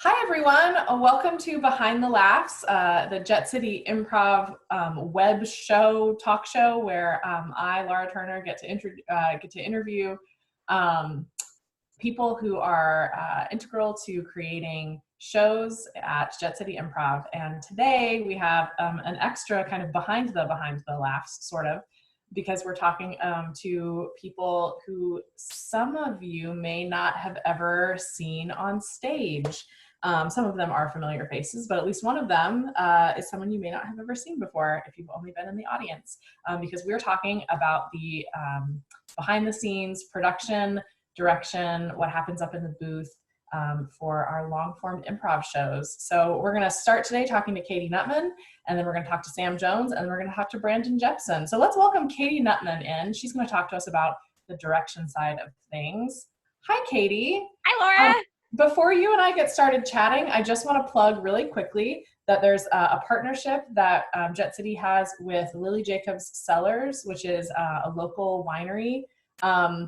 Hi, everyone. Welcome to Behind the Laughs, the Jet City Improv web show, talk show, where I, Laura Turner, get to interview people who are integral to creating shows at Jet City Improv. And today we have an extra kind of behind the laughs, sort of, because we're talking to people who some of you may not have ever seen on stage. Some of them are familiar faces, but at least one of them is someone you may not have ever seen before if you've only been in the audience, because we're talking about the behind the scenes production, direction, what happens up in the booth for our long form improv shows. So we're going to start today talking to Katie Nutman, and then we're going to talk to Sam Jones, and then we're going to talk to Brandon Jepson. So let's welcome Katie Nutman in. She's going to talk to us about the direction side of things. Hi, Katie. Hi, Laura. Before you and I get started chatting, I just want to plug really quickly that there's a partnership that Jet City has with Lily Jacobs Cellars, which is a local winery.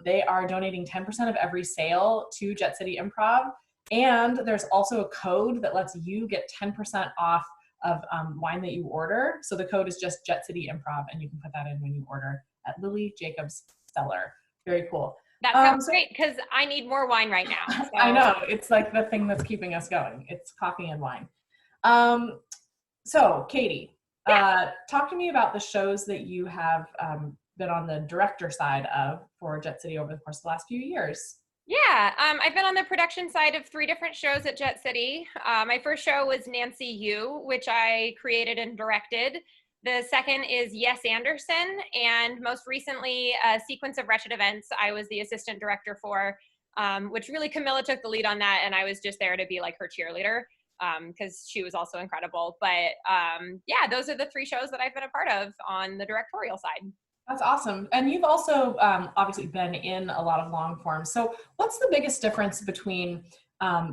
They are donating 10% of every sale to Jet City Improv. And there's also a code that lets you get 10% off of wine that you order. So the code is just Jet City Improv, and you can put that in when you order at Lily Jacobs Cellar. Very cool. That sounds great, because I need more wine right now. So. I know, it's like the thing that's keeping us going. It's coffee and wine. So Katie, talk to me about the shows that you have been on the director side of for Jet City over the course of the last few years. Yeah, I've been on the production side of 3 different shows at Jet City. My first show was Nancy U, which I created and directed. The second is Yes Anderson, and most recently, a Sequence of Wretched Events, I was the assistant director for, which really Camilla took the lead on that, and I was just there to be like her cheerleader, because she was also incredible. But yeah, those are the 3 shows that I've been a part of on the directorial side. That's awesome. And you've also obviously been in a lot of long form. So what's the biggest difference between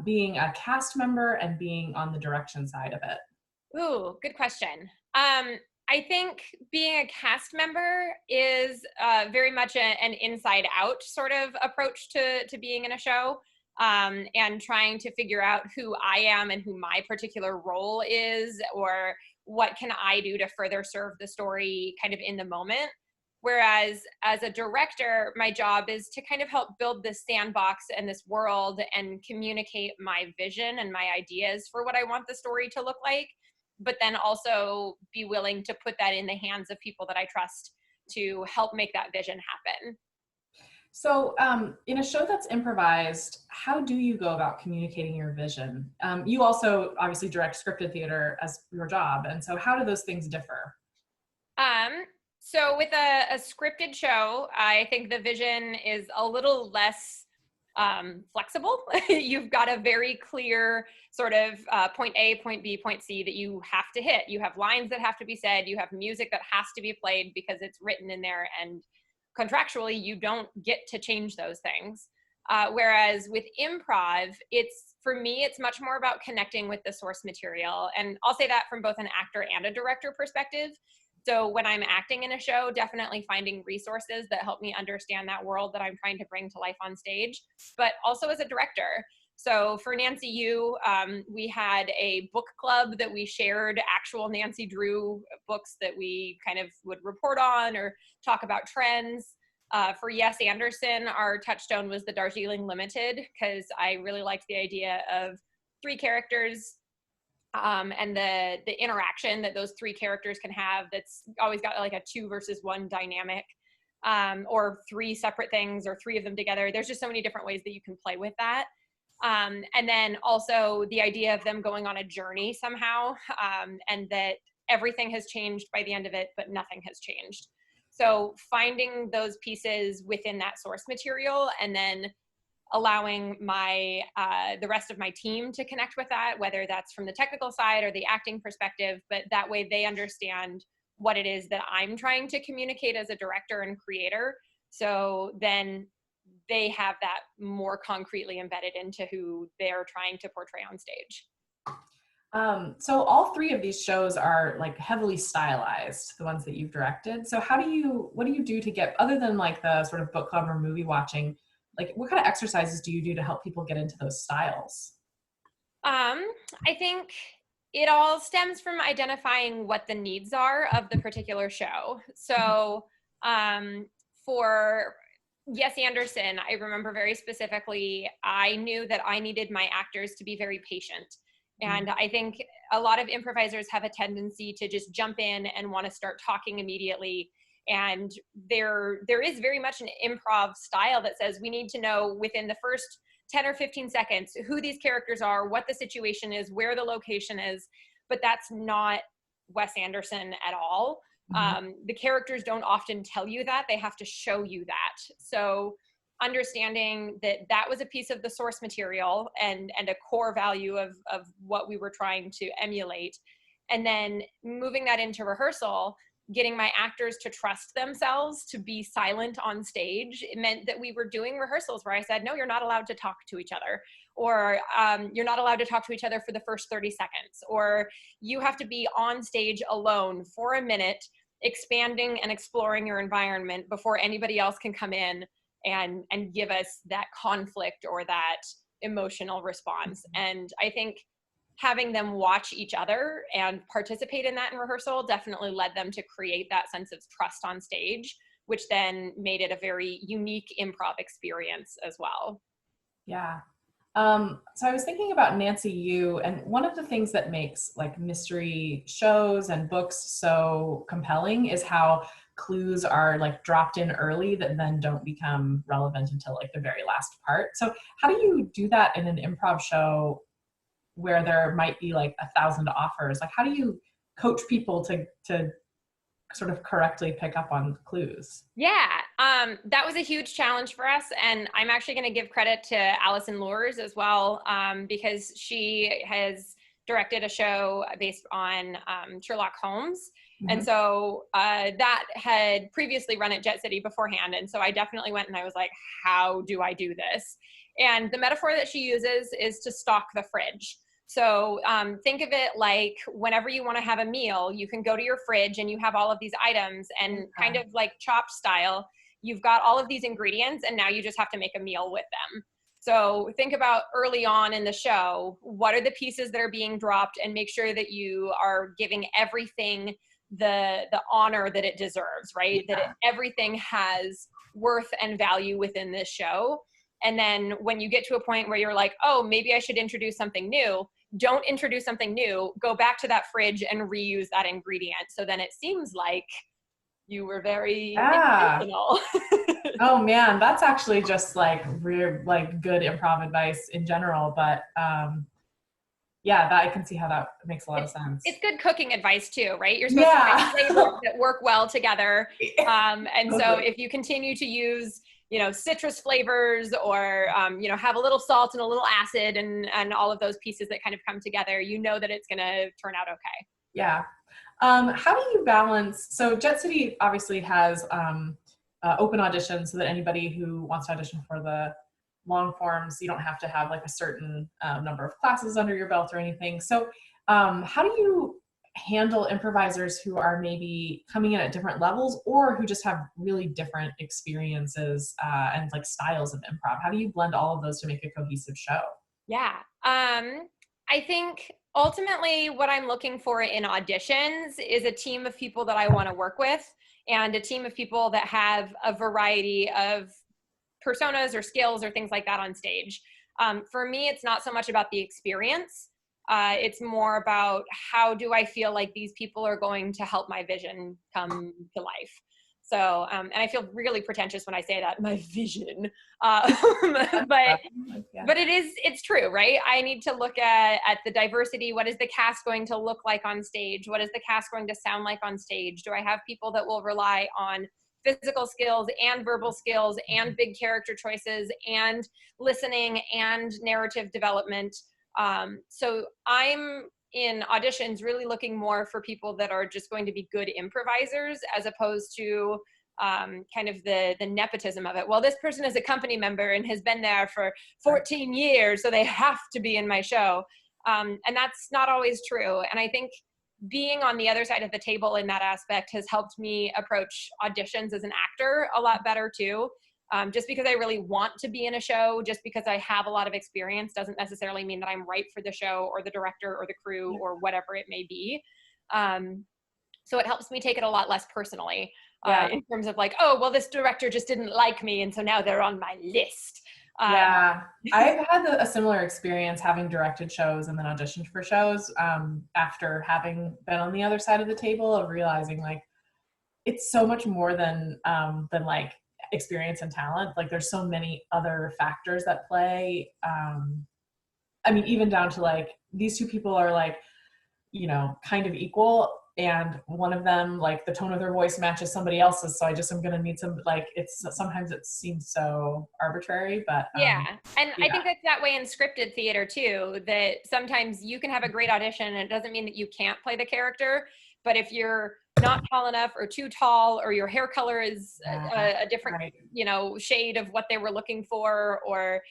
being a cast member and being on the direction side of it? Ooh, good question. I think being a cast member is very much an inside out sort of approach to being in a show, and trying to figure out who I am and who my particular role is, or what can I do to further serve the story kind of in the moment. Whereas as a director, my job is to kind of help build this sandbox and this world and communicate my vision and my ideas for what I want the story to look like, but then also be willing to put that in the hands of people that I trust to help make that vision happen. So in a show that's improvised, how do you go about communicating your vision? You also obviously direct scripted theater as your job. And so how do those things differ? So with a scripted show, I think the vision is a little less flexible. You've got a very clear sort of point A, point B, point C that you have to hit. You have lines that have to be said. You have music that has to be played because it's written in there, and contractually you don't get to change those things. Whereas with improv, for me, it's much more about connecting with the source material. And I'll say that from both an actor and a director perspective. So when I'm acting in a show, definitely finding resources that help me understand that world that I'm trying to bring to life on stage, but also as a director. So for Nancy U, we had a book club that we shared actual Nancy Drew books that we kind of would report on or talk about trends. For Yes Anderson, our touchstone was the Darjeeling Limited, because I really liked the idea of 3 characters and the interaction that those 3 characters can have, that's always got like a 2 versus 1 dynamic, or 3 separate things, or 3 of them together. There's just so many different ways that you can play with that. And then also the idea of them going on a journey somehow, and that everything has changed by the end of it, but nothing has changed. So finding those pieces within that source material, and then allowing the rest of my team to connect with that, whether that's from the technical side or the acting perspective, but that way they understand what it is that I'm trying to communicate as a director and creator. So then they have that more concretely embedded into who they're trying to portray on stage. So all 3 of these shows are like heavily stylized, the ones that you've directed. So what do you do to get, other than like the sort of book club or movie watching, like what kind of exercises do you do to help people get into those styles? I think it all stems from identifying what the needs are of the particular show. So, um, for Yes Anderson, I remember very specifically, I knew that I needed my actors to be very patient. And I think a lot of improvisers have a tendency to just jump in and want to start talking immediately. And there is very much an improv style that says we need to know within the first 10 or 15 seconds who these characters are, what the situation is, where the location is. But that's not Wes Anderson at all. The characters don't often tell you that, they have to show you that. So understanding that that was a piece of the source material and a core value of what we were trying to emulate, and then moving that into rehearsal, getting my actors to trust themselves to be silent on stage. It meant that we were doing rehearsals where I said, no, you're not allowed to talk to each other, or you're not allowed to talk to each other for the first 30 seconds, or you have to be on stage alone for a minute, expanding and exploring your environment before anybody else can come in and give us that conflict or that emotional response. And I think having them watch each other and participate in that in rehearsal definitely led them to create that sense of trust on stage, which then made it a very unique improv experience as well. Yeah. So I was thinking about Nancy Yu, and one of the things that makes like mystery shows and books so compelling is how clues are like dropped in early that then don't become relevant until like the very last part. So how do you do that in an improv show where there might be like 1,000 offers? Like, how do you coach people to sort of correctly pick up on clues? Yeah, that was a huge challenge for us. And I'm actually going to give credit to Allison Lures as well, because she has directed a show based on Sherlock Holmes. And so that had previously run at Jet City beforehand. And so I definitely went and I was like, how do I do this? And the metaphor that she uses is to stock the fridge. So think of it like whenever you want to have a meal, you can go to your fridge and you have all of these items, and kind of like Chopped style, you've got all of these ingredients and now you just have to make a meal with them. So think about early on in the show, what are the pieces that are being dropped, and make sure that you are giving everything the honor that it deserves, right? That everything has worth and value within this show. And then when you get to a point where you're like, oh, maybe I should introduce something new, don't introduce something new, go back to that fridge and reuse that ingredient. So then it seems like you were very intentional. Oh man, that's actually just like like good improv advice in general. But yeah, that I can see how that makes a lot of sense. It's good cooking advice too, right? You're supposed to have flavors that work well together. And so if you continue to use, you know, citrus flavors, or, you know, have a little salt and a little acid and all of those pieces that kind of come together, you know that it's going to turn out okay. Yeah. How do you balance, so Jet City obviously has open auditions so that anybody who wants to audition for the long forms, you don't have to have like a certain number of classes under your belt or anything. So how do you handle improvisers who are maybe coming in at different levels, or who just have really different experiences and like styles of improv? How do you blend all of those to make a cohesive show? Yeah. I think ultimately what I'm looking for in auditions is a team of people that I want to work with, and a team of people that have a variety of personas or skills or things like that on stage. For me, it's not so much about the experience. It's more about how do I feel like these people are going to help my vision come to life. So, and I feel really pretentious when I say that, my vision, but it's true, right? I need to look at the diversity. What is the cast going to look like on stage? What is the cast going to sound like on stage? Do I have people that will rely on physical skills and verbal skills and big character choices and listening and narrative development? So I'm in auditions really looking more for people that are just going to be good improvisers, as opposed to kind of the nepotism of it. Well, this person is a company member and has been there for 14 years, so they have to be in my show. And that's not always true. And I think being on the other side of the table in that aspect has helped me approach auditions as an actor a lot better too. Just because I really want to be in a show, just because I have a lot of experience, doesn't necessarily mean that I'm right for the show or the director or the crew or whatever it may be. So it helps me take it a lot less personally, in terms of like, oh, well, this director just didn't like me, and so now they're on my list. Yeah, I've had a similar experience having directed shows and then auditioned for shows, after having been on the other side of the table, of realizing like it's so much more than like experience and talent. Like there's so many other factors that play. I mean, even down to like these two people are like, you know, kind of equal, and one of them, like the tone of their voice matches somebody else's, so I just am gonna need some, like, it's sometimes it seems so arbitrary, but Yeah. And I yeah, think that's that way in scripted theater too, that sometimes you can have a great audition and it doesn't mean that you can't play the character. But if you're not tall enough or too tall, or your hair color is a different, right, you know, shade of what they were looking for, or,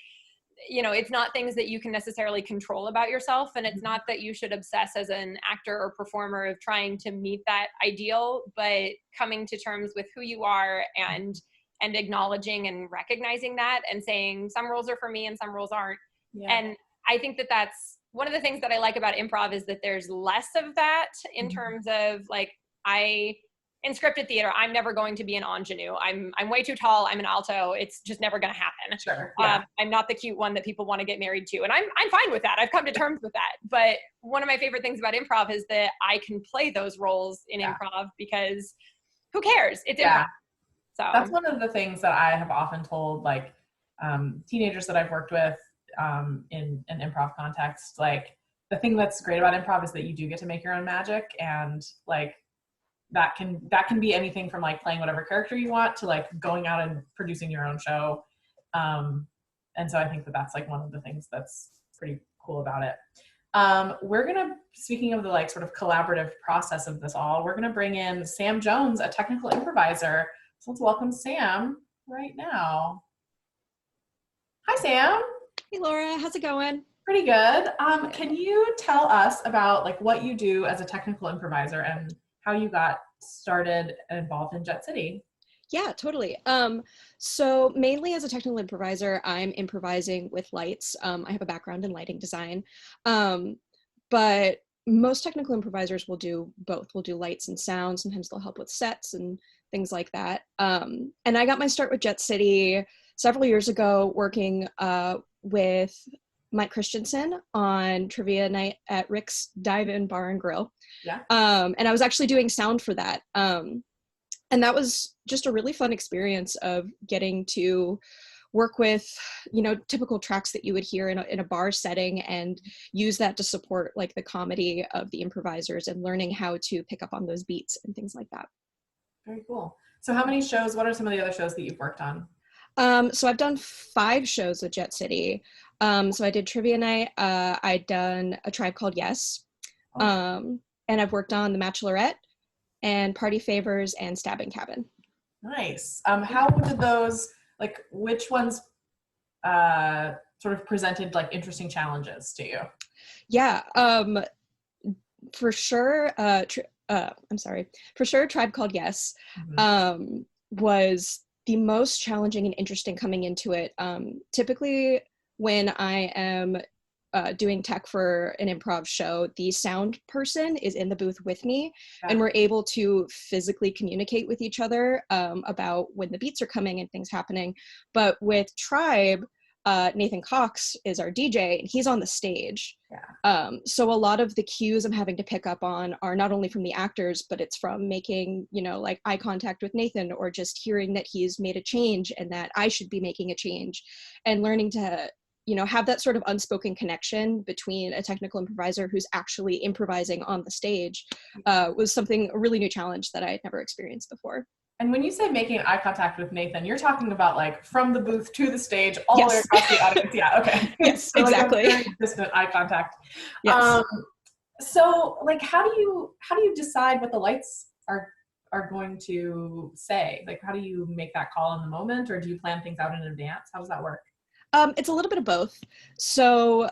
you know, it's not things that you can necessarily control about yourself. And it's not that you should obsess as an actor or performer of trying to meet that ideal, but coming to terms with who you are and acknowledging and recognizing that and saying some roles are for me and some roles aren't. yeah. And I think that that's one of the things that I like about improv, is that there's less of that in terms of like, in scripted theater, I'm never going to be an ingenue. I'm way too tall. I'm an alto. It's just never going to happen. Sure. Yeah. I'm not the cute one that people want to get married to. And I'm fine with that. I've come to terms with that. But one of my favorite things about improv is that I can play those roles in improv, because who cares? It's improv. So that's one of the things that I have often told like teenagers that I've worked with in an improv context. Like the thing that's great about improv is that you do get to make your own magic, and like that can be anything from like playing whatever character you want to like going out and producing your own show. And so I think that that's like one of the things that's pretty cool about it. We're gonna, speaking of the like sort of collaborative process of this all, we're gonna bring in Sam Jones, a technical improviser. So let's welcome Sam right now. Hi, Sam. Hey, Laura, how's it going? Pretty good. Can you tell us about like what you do as a technical improviser and how you got started and involved in Jet City? Yeah, totally. So mainly as a technical improviser, I'm improvising with lights. I have a background in lighting design, but most technical improvisers will do both. We'll do lights and sound. Sometimes they'll help with sets and things like that. And I got my start with Jet City several years ago, working with Mike Christensen on trivia night at Rick's Dive-In Bar and Grill. Yeah. And I was actually doing sound for that. And that was just a really fun experience of getting to work with, you know, typical tracks that you would hear in a bar setting, and use that to support like the comedy of the improvisers and learning how to pick up on those beats and things like that. Very cool. So how many shows, what are some of the other shows that you've worked on? So I've done 5 shows with Jet City. So I did Trivia Night. I'd done A Tribe Called Yes. And I've worked on The Bachelorette and Party Favors and Stabbing Cabin. Nice. How did those, like, which ones sort of presented like interesting challenges to you? Yeah, for sure. For sure, Tribe Called Yes was the most challenging and interesting coming into it. Typically, when I am doing tech for an improv show, the sound person is in the booth with me, and we're able to physically communicate with each other about when the beats are coming and things happening. But with Tribe, Nathan Cox is our DJ, and he's on the stage. So a lot of the cues I'm having to pick up on are not only from the actors, but it's from making, you know, like eye contact with Nathan, or just hearing that he's made a change and that I should be making a change, and learning to, you know, have that sort of unspoken connection between a technical improviser who's actually improvising on the stage was something, a really new challenge that I had never experienced before. And when you say making eye contact with Nathan, you're talking about like from the booth to the stage, all the way across the audience. Yeah, okay. Yes, so exactly. Like very distant eye contact. Yes. So like, how do you decide what the lights are going to say? Like, how do you make that call in the moment, or do you plan things out in advance? How does that work? It's a little bit of both. So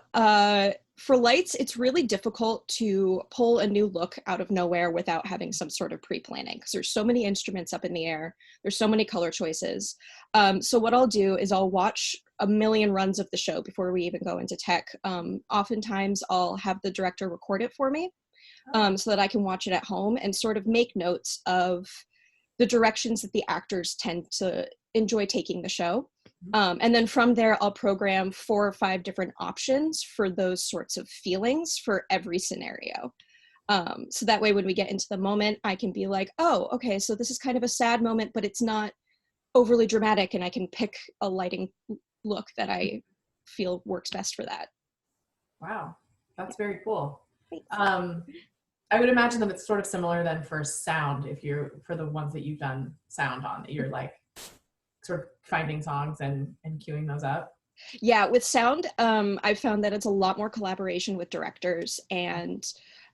For lights, it's really difficult to pull a new look out of nowhere without having some sort of pre-planning, because there's so many instruments up in the air. There's so many color choices. So what I'll do is I'll watch a million runs of the show before we even go into tech. Oftentimes I'll have the director record it for me, so that I can watch it at home and sort of make notes of the directions that the actors tend to enjoy taking the show. And then from there, I'll program 4 or 5 different options for those sorts of feelings for every scenario. So that way, when we get into the moment, I can be like, oh, okay, so this is kind of a sad moment, but it's not overly dramatic, and I can pick a lighting look that I feel works best for that. Wow, that's very cool. I would imagine that it's sort of similar then for sound, if you're, for the ones that you've done sound on, that you're like sort of finding songs and queuing those up. Yeah, with sound, I've found that it's a lot more collaboration with directors and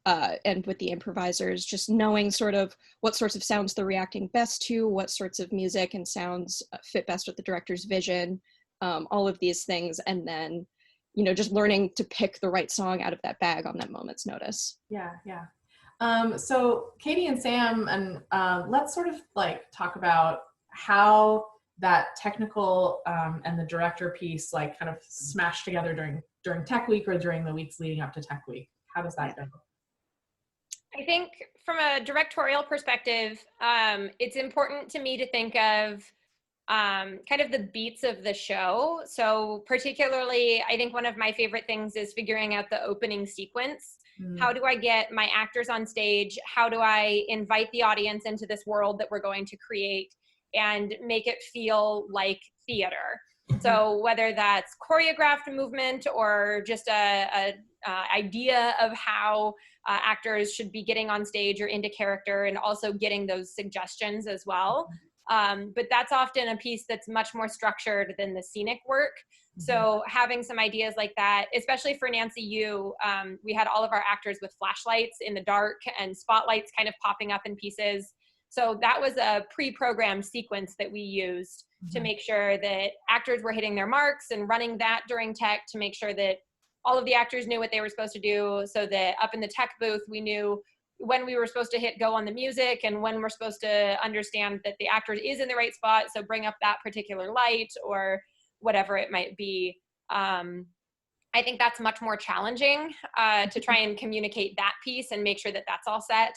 with the improvisers, just knowing sort of what sorts of sounds they're reacting best to, what sorts of music and sounds fit best with the director's vision, all of these things, and then, you know, just learning to pick the right song out of that bag on that moment's notice. Yeah, yeah. So Katie and Sam, and let's sort of like talk about how that technical and the director piece like kind of smashed together during Tech Week or during the weeks leading up to Tech Week. How does that go? I think from a directorial perspective, it's important to me to think of kind of the beats of the show. So particularly, I think one of my favorite things is figuring out the opening sequence. How do I get my actors on stage? How do I invite the audience into this world that we're going to create and make it feel like theater? So whether that's choreographed movement or just a idea of how actors should be getting on stage or into character, and also getting those suggestions as well. But that's often a piece that's much more structured than the scenic work. So having some ideas like that, especially for Nancy Yu, we had all of our actors with flashlights in the dark and spotlights kind of popping up in pieces. So that was a pre-programmed sequence that we used to make sure that actors were hitting their marks, and running that during tech to make sure that all of the actors knew what they were supposed to do, so that up in the tech booth, we knew when we were supposed to hit go on the music and when we're supposed to understand that the actor is in the right spot. So bring up that particular light or whatever it might be. I think that's much more challenging to try and communicate that piece and make sure that that's all set.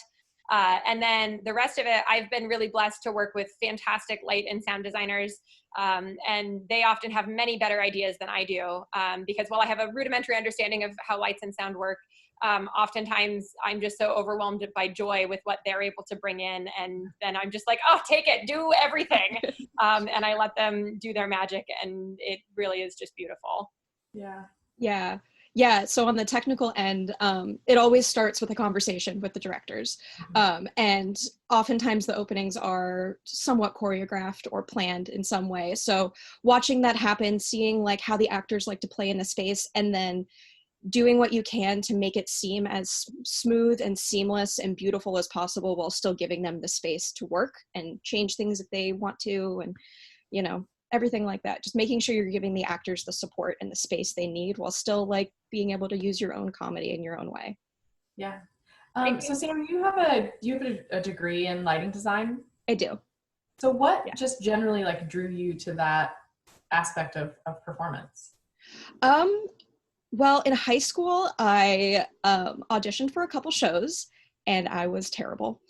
And then the rest of it, I've been really blessed to work with fantastic light and sound designers. And they often have many better ideas than I do, because while I have a rudimentary understanding of how lights and sound work, oftentimes I'm just so overwhelmed by joy with what they're able to bring in. And then I'm just like, oh, take it, do everything. And I let them do their magic, and it really is just beautiful. Yeah. So on the technical end, it always starts with a conversation with the directors. And oftentimes the openings are somewhat choreographed or planned in some way. So watching that happen, seeing like how the actors like to play in the space, and then doing what you can to make it seem as smooth and seamless and beautiful as possible, while still giving them the space to work and change things if they want to, and, you know, everything like that. Just making sure you're giving the actors the support and the space they need, while still like being able to use your own comedy in your own way. Yeah. So Sam, you have a degree in lighting design? I do. So what just generally like drew you to that aspect of performance? Well, in high school, I auditioned for a couple shows, and I was terrible.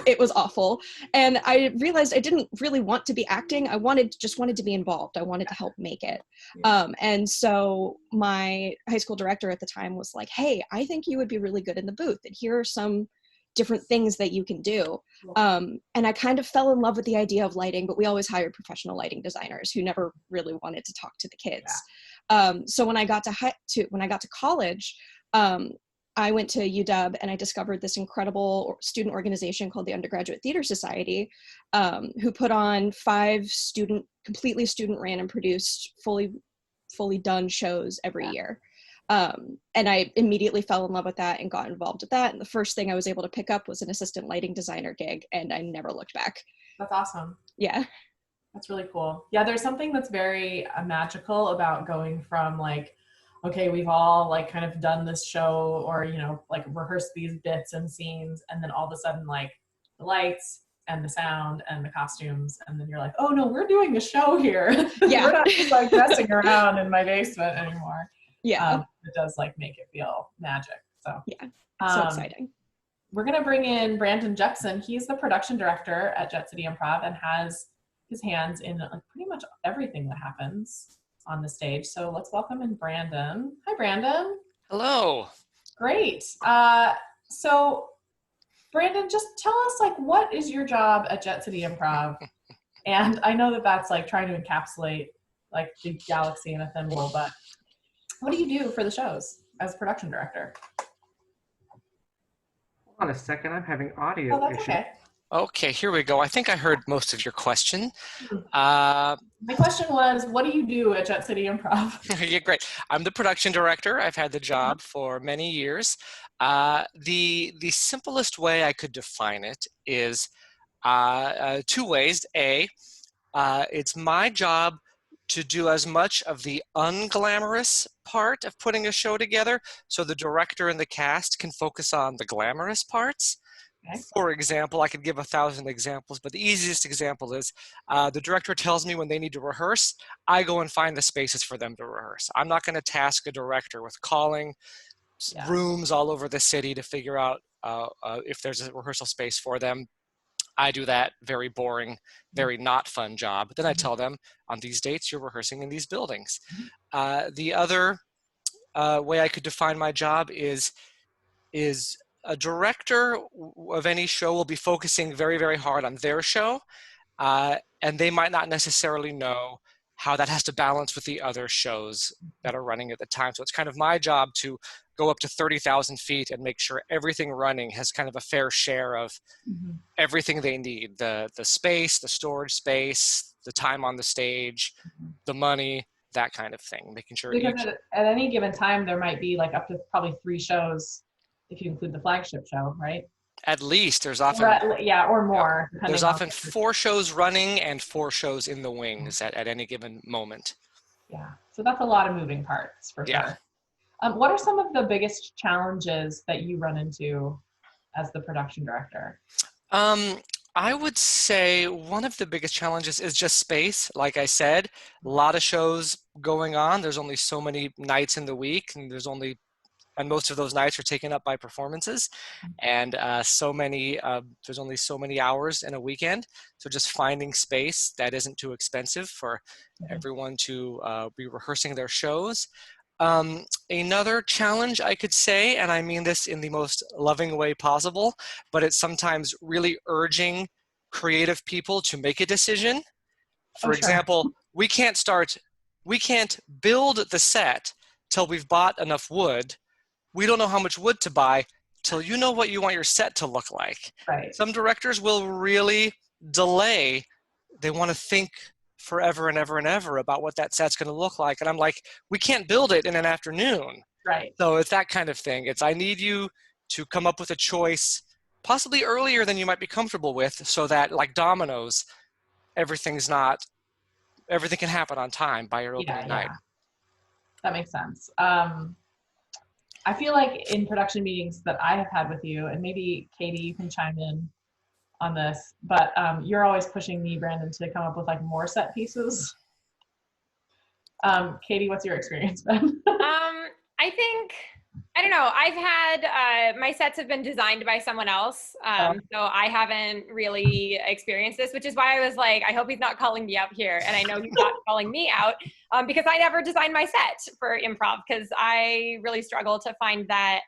It was awful. And I realized I didn't really want to be acting. I just wanted to be involved. I wanted to help make it. And so my high school director at the time was like, hey, I think you would be really good in the booth, and here are some different things that you can do. And I kind of fell in love with the idea of lighting, but we always hired professional lighting designers who never really wanted to talk to the kids. So when I got to college, I went to UW, and I discovered this incredible student organization called the Undergraduate Theater Society, who put on 5 completely student ran and produced fully done shows every year. And I immediately fell in love with that and got involved with that. And the first thing I was able to pick up was an assistant lighting designer gig, and I never looked back. That's awesome. Yeah. That's really cool. Yeah, there's something that's very magical about going from like okay, we've all like kind of done this show or, you know, like rehearsed these bits and scenes. And then all of a sudden, like the lights and the sound and the costumes. And then you're like, oh no, we're doing a show here. Yeah. We're not just like messing around in my basement anymore. Yeah. It does like make it feel magic. So Yeah. So exciting. We're going to bring in Brandon Jepson. He's the production director at Jet City Improv and has his hands in like pretty much everything that happens on the stage. So let's welcome in Brandon. Hi, Brandon. Hello. Great. So Brandon, just tell us like, what is your job at Jet City Improv? And I know that that's like trying to encapsulate like the galaxy in a thin wool, but what do you do for the shows as production director? Hold on a second, I'm having audio Oh, that's issues. okay. Okay, here we go. I think I heard most of your question. My question was, what do you do at Jet City Improv? Yeah, great. I'm the production director. I've had the job for many years. The simplest way I could define it is two ways. It's my job to do as much of the unglamorous part of putting a show together so the director and the cast can focus on the glamorous parts. Okay. For example, I could give 1,000 examples, but the easiest example is the director tells me when they need to rehearse. I go and find the spaces for them to rehearse. I'm not going to task a director with calling rooms all over the city to figure out if there's a rehearsal space for them. I do that very boring, very not fun job. Then I tell them, on these dates, you're rehearsing in these buildings. The other way I could define my job is a director of any show will be focusing very, very hard on their show, and they might not necessarily know how that has to balance with the other shows that are running at the time. So it's kind of my job to go up to 30,000 feet and make sure everything running has kind of a fair share of everything they need, the space, the storage space, the time on the stage, the money, that kind of thing, making sure Because at any given time, there might be like up to probably 3 shows if you include the flagship show, right? at least there's often or more. There's often 4 shows running and 4 shows in the wings at any given moment. Yeah, so that's a lot of moving parts for sure. What are some of the biggest challenges that you run into as the production director? I would say one of the biggest challenges is just space. Like I said, a lot of shows going on. There's only so many nights in the week, and most of those nights are taken up by performances, and there's only so many hours in a weekend. So just finding space that isn't too expensive for everyone to be rehearsing their shows. Another challenge I could say, and I mean this in the most loving way possible, but it's sometimes really urging creative people to make a decision. For example, we can't build the set till we've bought enough wood. We don't know how much wood to buy till you know what you want your set to look like. Right. Some directors will really delay. They want to think forever and ever and ever about what that set's going to look like. And I'm like, we can't build it in an afternoon. Right. So it's that kind of thing. I need you to come up with a choice possibly earlier than you might be comfortable with, so that, like dominoes, everything can happen on time by your opening night. That makes sense. I feel like in production meetings that I have had with you, and maybe Katie, you can chime in on this, but you're always pushing me, Brandon, to come up with like more set pieces. Katie, what's your experience been? I think, I don't know, I've had, my sets have been designed by someone else. So I haven't really experienced this, which is why I was like, I hope he's not calling me out here. And I know he's not calling me out because I never designed my set for improv, because I really struggle to find that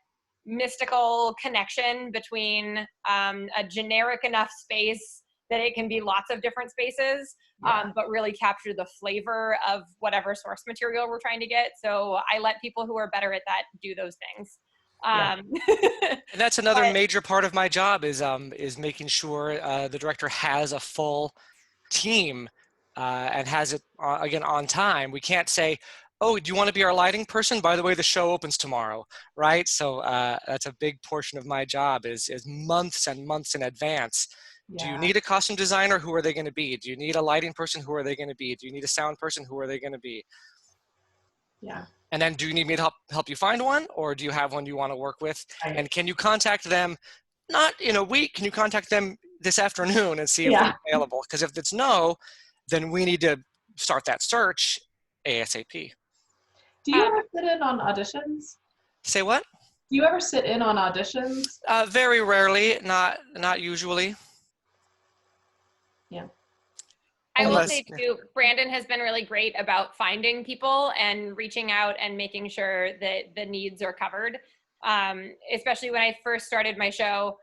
mystical connection between a generic enough space that it can be lots of different spaces, but really capture the flavor of whatever source material we're trying to get. So I let people who are better at that do those things. And that's another major part of my job is making sure the director has a full team and has it again on time. We can't say, oh, do you want to be our lighting person? By the way, the show opens tomorrow, right? So that's a big portion of my job is months and months in advance. Do you need a costume designer? Who are they going to be? Do you need a lighting person? Who are they going to be? Do you need a sound person? Who are they going to be? Yeah. And then do you need me to help you find one, or do you have one you want to work with? Right. And can you contact them not in a week? Can you contact them this afternoon and see if they're available? Because if it's no, then we need to start that search ASAP. Do you ever sit in on auditions? Say what? Do you ever sit in on auditions? Very rarely, not usually. Yeah. I will Unless- say too, Brandon has been really great about finding people and reaching out and making sure that the needs are covered. Especially when I first started my show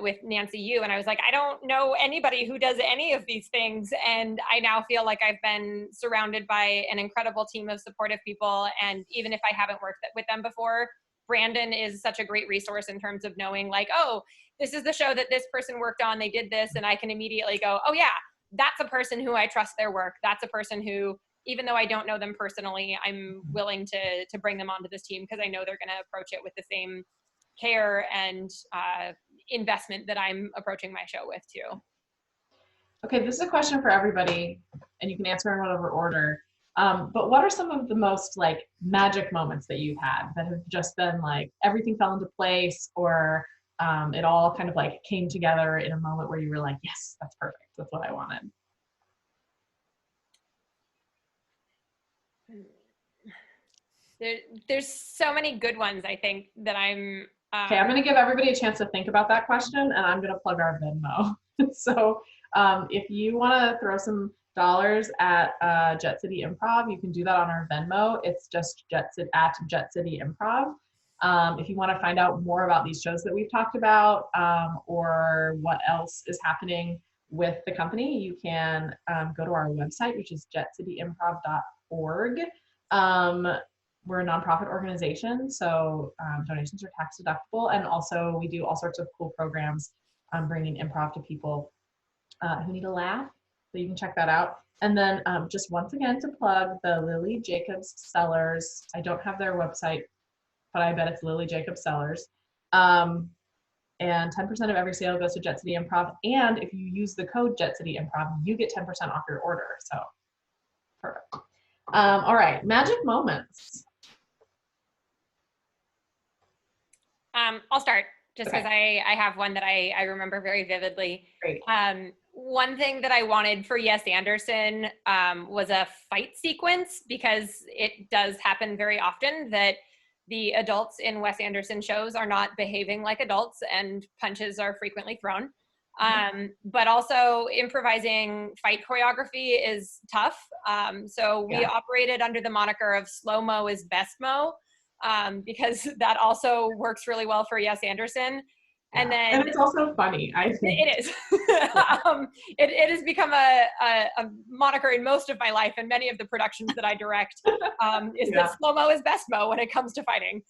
with Nancy Yu, and I was like, I don't know anybody who does any of these things. And I now feel like I've been surrounded by an incredible team of supportive people. And even if I haven't worked with them before, Brandon is such a great resource in terms of knowing like, oh, this is the show that this person worked on, they did this, and I can immediately go, oh yeah, that's a person who I trust their work. That's a person who, even though I don't know them personally, I'm willing to bring them onto this team because I know they're going to approach it with the same care and investment that I'm approaching my show with too. Okay, this is a question for everybody, and you can answer in whatever order. But what are some of the most like magic moments that you've had that have just been like everything fell into place, or it all kind of like came together in a moment where you were like, yes, that's perfect. That's what I wanted. There's so many good ones, I think, that I'm... Okay, I'm going to give everybody a chance to think about that question, and I'm going to plug our Venmo. So if you want to throw some dollars at Jet City Improv, you can do that on our Venmo. It's just at Jet City Improv. If you want to find out more about these shows that we've talked about, or what else is happening with the company, you can go to our website, which is jetcityimprov.org. We're a nonprofit organization, so donations are tax deductible, and also we do all sorts of cool programs bringing improv to people who need a laugh, so you can check that out. And then just once again to plug the Lily Jacobs Sellers. I don't have their website, but I bet it's Lily Jacobs Sellers. And 10% of every sale goes to Jet City Improv, and if you use the code Jet City Improv, you get 10% off your order, so perfect. All right, magic moments. I'll start just because Okay. I have one that I remember very vividly. Great. One thing that I wanted for Yes Anderson was a fight sequence, because it does happen very often that the adults in Wes Anderson shows are not behaving like adults and punches are frequently thrown. But also improvising fight choreography is tough. So we operated under the moniker of slow-mo is best mo. Because that also works really well for Yes Anderson. And then it's also funny, I think. It is. It has become a moniker in most of my life, and many of the productions that I direct, is that slow-mo is best mo when it comes to fighting.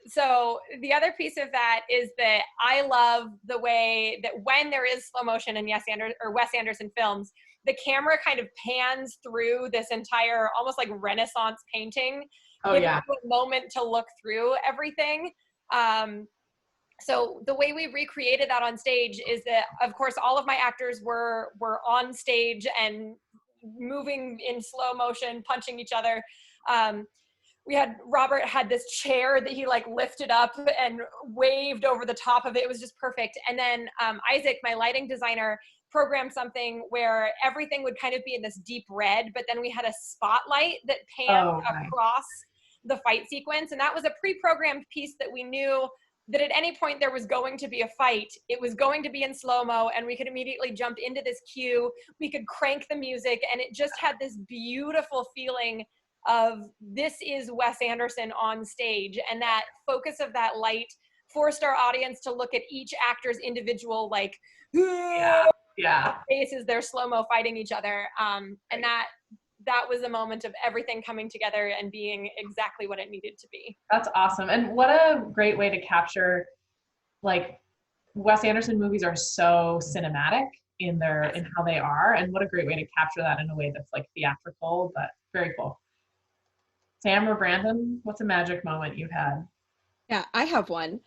So the other piece of that is that I love the way that when there is slow motion in Wes Anderson films, the camera kind of pans through this entire almost like Renaissance painting. Giving you a moment to look through everything. So the way we recreated that on stage is that, of course, all of my actors were on stage and moving in slow motion, punching each other. Robert had this chair that he like lifted up and waved over the top of it. It was just perfect. And then Isaac, my lighting designer, programmed something where everything would kind of be in this deep red, but then we had a spotlight that panned across the fight sequence. And that was a pre-programmed piece that we knew that at any point there was going to be a fight. It was going to be in slow-mo, and we could immediately jump into this cue. We could crank the music, and it just had this beautiful feeling of this is Wes Anderson on stage. And that focus of that light forced our audience to look at each actor's individual, like, faces, they're slow-mo fighting each other. And that was a moment of everything coming together and being exactly what it needed to be. That's awesome. And what a great way to capture, like, Wes Anderson movies are so cinematic in how they are, and what a great way to capture that in a way that's like theatrical, but very cool. Sam or Brandon, what's a magic moment you've had? Yeah, I have one.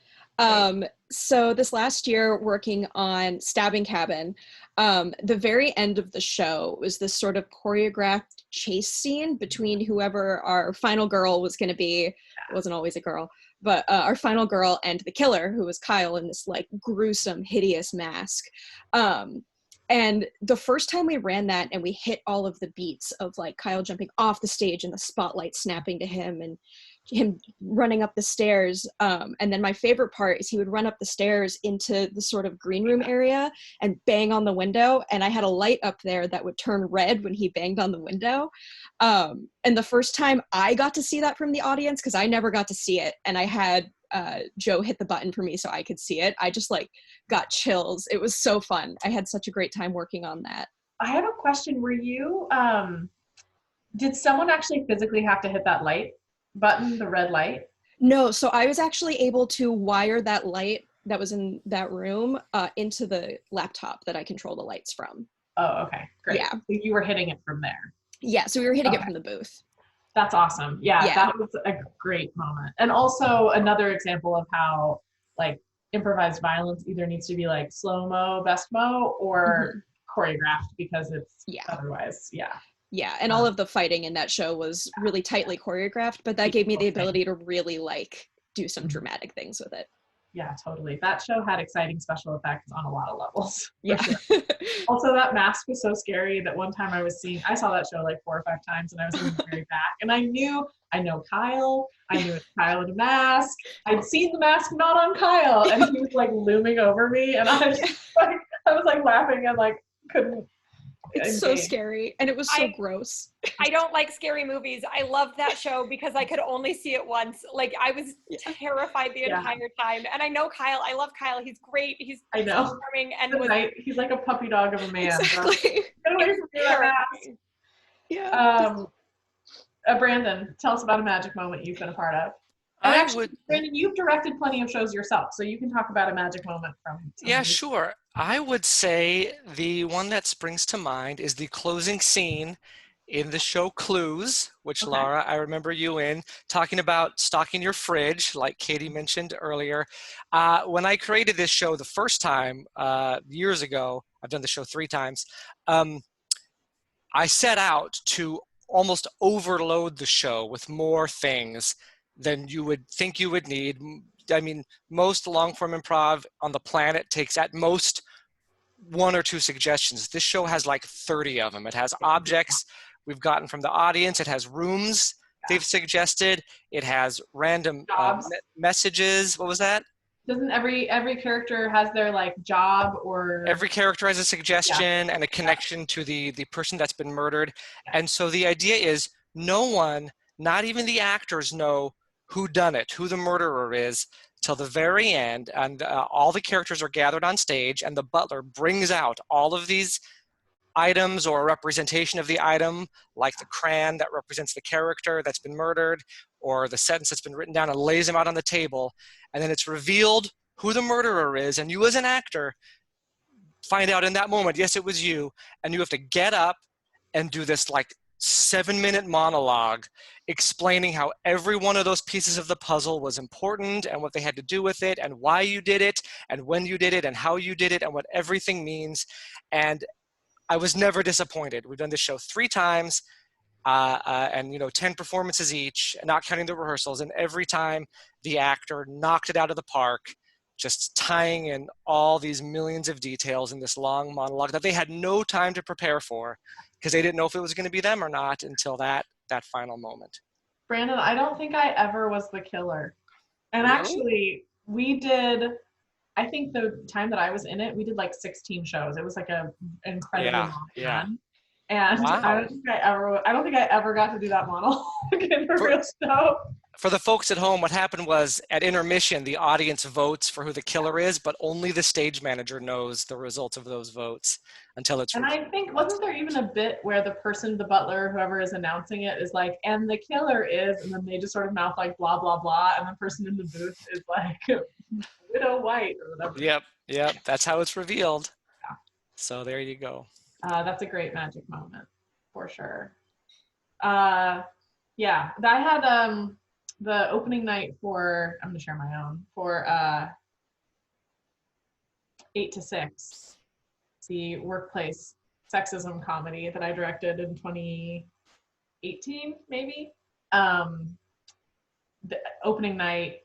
So this last year working on Stabbing Cabin, the very end of the show was this sort of choreographed chase scene between whoever our final girl was going to be. It wasn't always a girl, but our final girl and the killer, who was Kyle in this like gruesome, hideous mask. And the first time we ran that and we hit all of the beats of like Kyle jumping off the stage and the spotlight snapping to him and him running up the stairs. And then my favorite part is he would run up the stairs into the sort of green room area and bang on the window. And I had a light up there that would turn red when he banged on the window. And the first time I got to see that from the audience, because I never got to see it, and I had Joe hit the button for me so I could see it, I just like got chills. It was so fun. I had such a great time working on that. I have a question. Were you, did someone actually physically have to hit that light button, the red light? No, so I was actually able to wire that light that was in that room into the laptop that I control the lights from. Oh, okay, great. Yeah. So you were hitting it from there. Yeah, so we were hitting it Okay. from the booth. That's awesome. Yeah, that was a great moment. And also another example of how like improvised violence either needs to be like slow-mo, best-mo, or choreographed, because it's otherwise, Yeah, and all of the fighting in that show was really tightly choreographed, but that gave me the ability to really like do some dramatic things with it. Yeah, totally. That show had exciting special effects on a lot of levels. Yeah. Sure. Also, that mask was so scary that one time I saw that show like 4 or 5 times, and I was in the very back, and I know Kyle. I knew it's Kyle in a mask. I'd seen the mask not on Kyle, and he was like looming over me, and I was like laughing and like couldn't. It's so scary, and it was so gross. I don't like scary movies. I loved that show because I could only see it once. Like I was terrified the entire time. And I know Kyle. I love Kyle. He's great. He's so charming and he's like a puppy dog of a man. Exactly. Get away from me, that mask. Yeah. Brandon, tell us about a magic moment you've been a part of. And actually, Brandon, you've directed plenty of shows yourself, so you can talk about a magic moment from. Yeah, sure. I would say the one that springs to mind is the closing scene in the show Clues, which Laura, I remember you in, talking about stocking your fridge, like Katie mentioned earlier. When I created this show the first time, years ago, I've done the show 3 times, I set out to almost overload the show with more things than you would think you would need. I mean, most long-form improv on the planet takes at most 1 or 2 suggestions. This show has like 30 of them. It has objects we've gotten from the audience. It has rooms they've suggested. It has random messages. What was that? Doesn't every character has their like job or? Every character has a suggestion and a connection to the person that's been murdered. And so the idea is no one, not even the actors, know who done it, who the murderer is, till the very end. And all the characters are gathered on stage, and the butler brings out all of these items or a representation of the item, like the crayon that represents the character that's been murdered, or the sentence that's been written down, and lays them out on the table. And then it's revealed who the murderer is, and you as an actor find out in that moment, yes, it was you, and you have to get up and do this like 7-minute monologue explaining how every one of those pieces of the puzzle was important and what they had to do with it and why you did it and when you did it and how you did it and what everything means. And I was never disappointed. We've done this show 3 times and 10 performances each, not counting the rehearsals, and every time the actor knocked it out of the park, just tying in all these millions of details in this long monologue that they had no time to prepare for, because they didn't know if it was going to be them or not until that final moment. Brandon, I don't think I ever was the killer. And Really? actually, we did, I think the time that I was in it, we did like 16 shows. It was like an incredibly long run. And wow. I don't think I ever got to do that monologue in a real show. For the folks at home, what happened was at intermission, the audience votes for who the killer is, but only the stage manager knows the results of those votes until it's revealed. And I think, wasn't there even a bit where the person, the butler, whoever is announcing it is like, and the killer is, and then they just sort of mouth like blah, blah, blah, and the person in the booth is like, Widow White or whatever. Yep, that's how it's revealed. Yeah. So there you go. That's a great magic moment, for sure. I had the opening night for, I'm gonna share my own, for 8 to 6, the workplace sexism comedy that I directed in 2018, maybe. The opening night,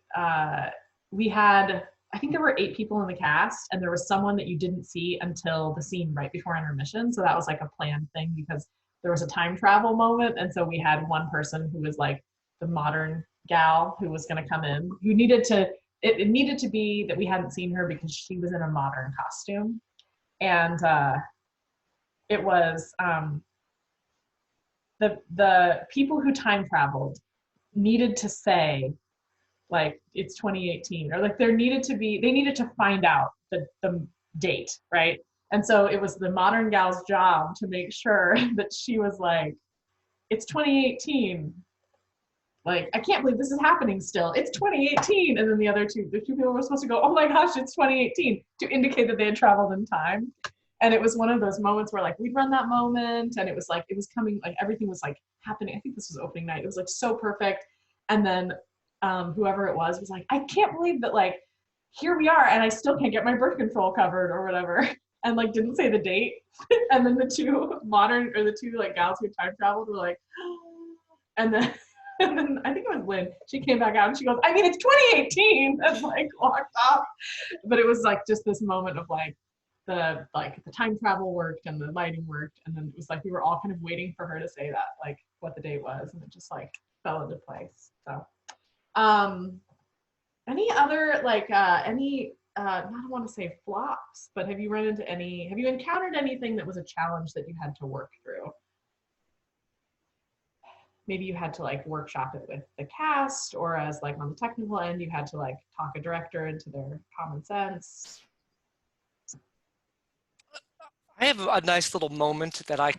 we had, I think there were 8 people in the cast, and there was someone that you didn't see until the scene right before intermission. So that was like a planned thing because there was a time travel moment. And so we had one person who was like the modern gal who was going to come in, who needed to, it needed to be that we hadn't seen her because she was in a modern costume. And it was the people who time traveled needed to say, like, it's 2018, or like they needed to find out the date, right? And so it was the modern gal's job to make sure that she was like, it's 2018. Like, I can't believe this is happening still. It's 2018. And then the two people were supposed to go, oh my gosh, it's 2018, to indicate that they had traveled in time. And it was one of those moments where like we'd run that moment and it was like, it was coming, like everything was like happening. I think this was opening night. It was like so perfect. And then whoever it was like, I can't believe that, like, here we are and I still can't get my birth control covered or whatever. And like didn't say the date. And then the two like gals who time traveled were like, and then I think it was Lynn, she came back out and she goes, I mean, it's 2018, and like walked off. But it was like just this moment of like the time travel worked and the lighting worked, and then it was like we were all kind of waiting for her to say that, like what the date was, and it just like fell into place. So any other like I don't want to say flops, but have you encountered anything that was a challenge that you had to work through? Maybe you had to like workshop it with the cast, or as like on the technical end, you had to like talk a director into their common sense. I have a nice little moment that I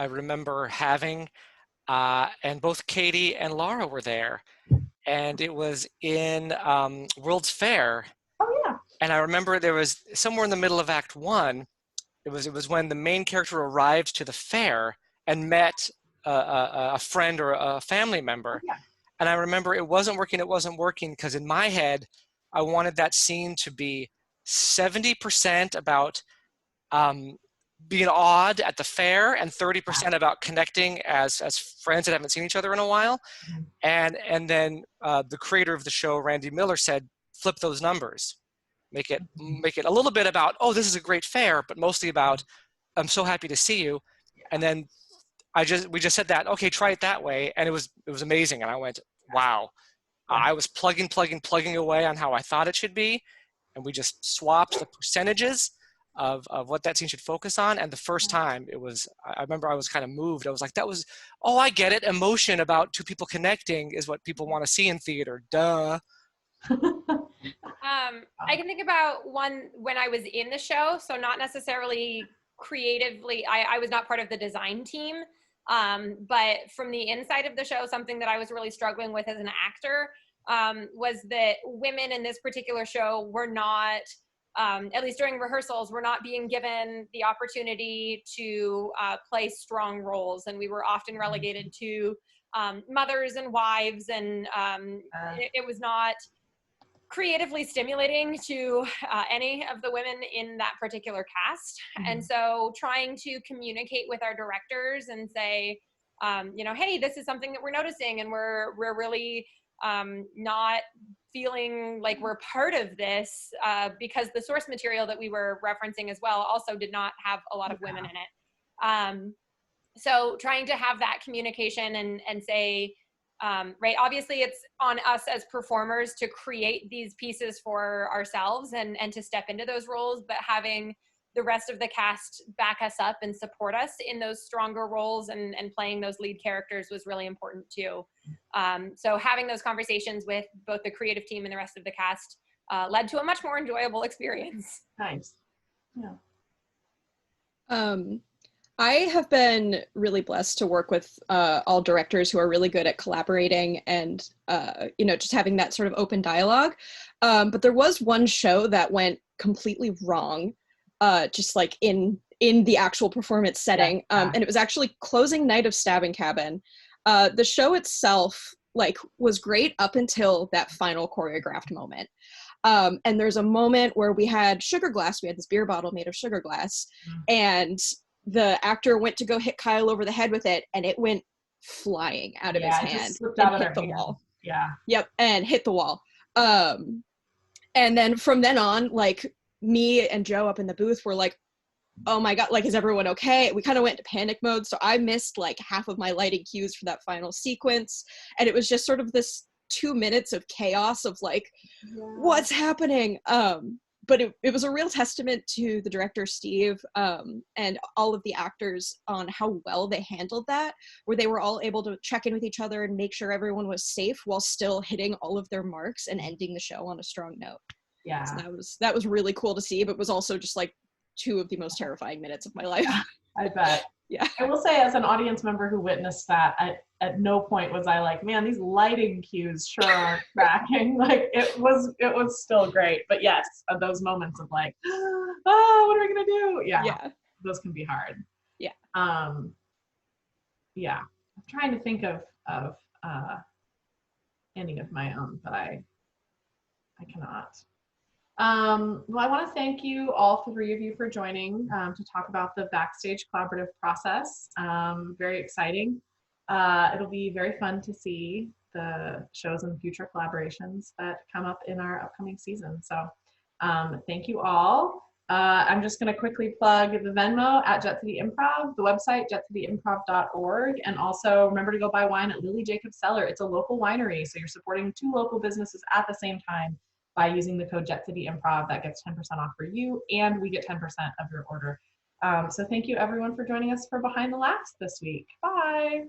remember having, and both Katie and Laura were there, and it was in World's Fair. Oh yeah. And I remember there was somewhere in the middle of Act 1, it was when the main character arrived to the fair and met a friend or a family member. Oh, yeah. And I remember it wasn't working because in my head, I wanted that scene to be 70% about being odd at the fair and 30% about connecting as friends that haven't seen each other in a while. Mm-hmm. And then the creator of the show, Randy Miller, said, flip those numbers. Make it a little bit about, oh, this is a great fair, but mostly about, I'm so happy to see you. Yeah. And then we just said that, okay, try it that way. And it was amazing. And I went, wow. Yeah. I was plugging away on how I thought it should be. And we just swapped the percentages of what that scene should focus on. And the first time I remember I was kind of moved. I was like, oh, I get it. Emotion about two people connecting is what people want to see in theater. Duh. I can think about one when I was in the show, so not necessarily creatively. I was not part of the design team, but from the inside of the show, something that I was really struggling with as an actor was that women in this particular show were not, at least during rehearsals, were not being given the opportunity to play strong roles, and we were often relegated to mothers and wives, and it was not creatively stimulating to any of the women in that particular cast. Mm-hmm. And so trying to communicate with our directors and say, hey, this is something that we're noticing, and we're really not feeling like we're part of this because the source material that we were referencing as well also did not have a lot of women in it. So trying to have that communication and say, right, obviously it's on us as performers to create these pieces for ourselves and to step into those roles, but having the rest of the cast back us up and support us in those stronger roles and playing those lead characters was really important too. So having those conversations with both the creative team and the rest of the cast led to a much more enjoyable experience. Nice. Yeah. I have been really blessed to work with all directors who are really good at collaborating and, just having that sort of open dialogue. But there was one show that went completely wrong, just like in the actual performance setting. And it was actually closing night of Stabbing Cabin. The show itself was great up until that final choreographed moment. And there's a moment where we had sugar glass. We had this beer bottle made of sugar glass, and the actor went to go hit Kyle over the head with it, and it went flying out of his it just hand slipped and out of hit their the hand. wall. Yeah. Yep, and hit the wall. And then from then on, like, me and Joe up in the booth were like, oh my God, like, is everyone okay? We kind of went into panic mode. So I missed like half of my lighting cues for that final sequence. And it was just sort of this 2 minutes of chaos of like, what's happening? But it was a real testament to the director, Steve, and all of the actors on how well they handled that, where they were all able to check in with each other and make sure everyone was safe while still hitting all of their marks and ending the show on a strong note. Yeah. So that was really cool to see, but was also just like 2 of the most terrifying minutes of my life. Yeah, I bet. Yeah. I will say, as an audience member who witnessed that, at no point was I like, man, these lighting cues sure aren't tracking. Like, it was still great. But yes, those moments of like, oh, what are we gonna do? Yeah. Those can be hard. Yeah. Yeah. I'm trying to think of any of my own, but I cannot. Well, I want to thank you, all 3 of you, for joining to talk about the backstage collaborative process. Very exciting. It'll be very fun to see the shows and future collaborations that come up in our upcoming season. So thank you all. I'm just going to quickly plug the Venmo at Jet City Improv, the website jetcityimprov.org, and also remember to go buy wine at Lily Jacobs Cellar. It's a local winery, so you're supporting 2 local businesses at the same time by using the code Jet City Improv. That gets 10% off for you, and we get 10% of your order. So thank you everyone for joining us for Behind the Laughs this week. Bye.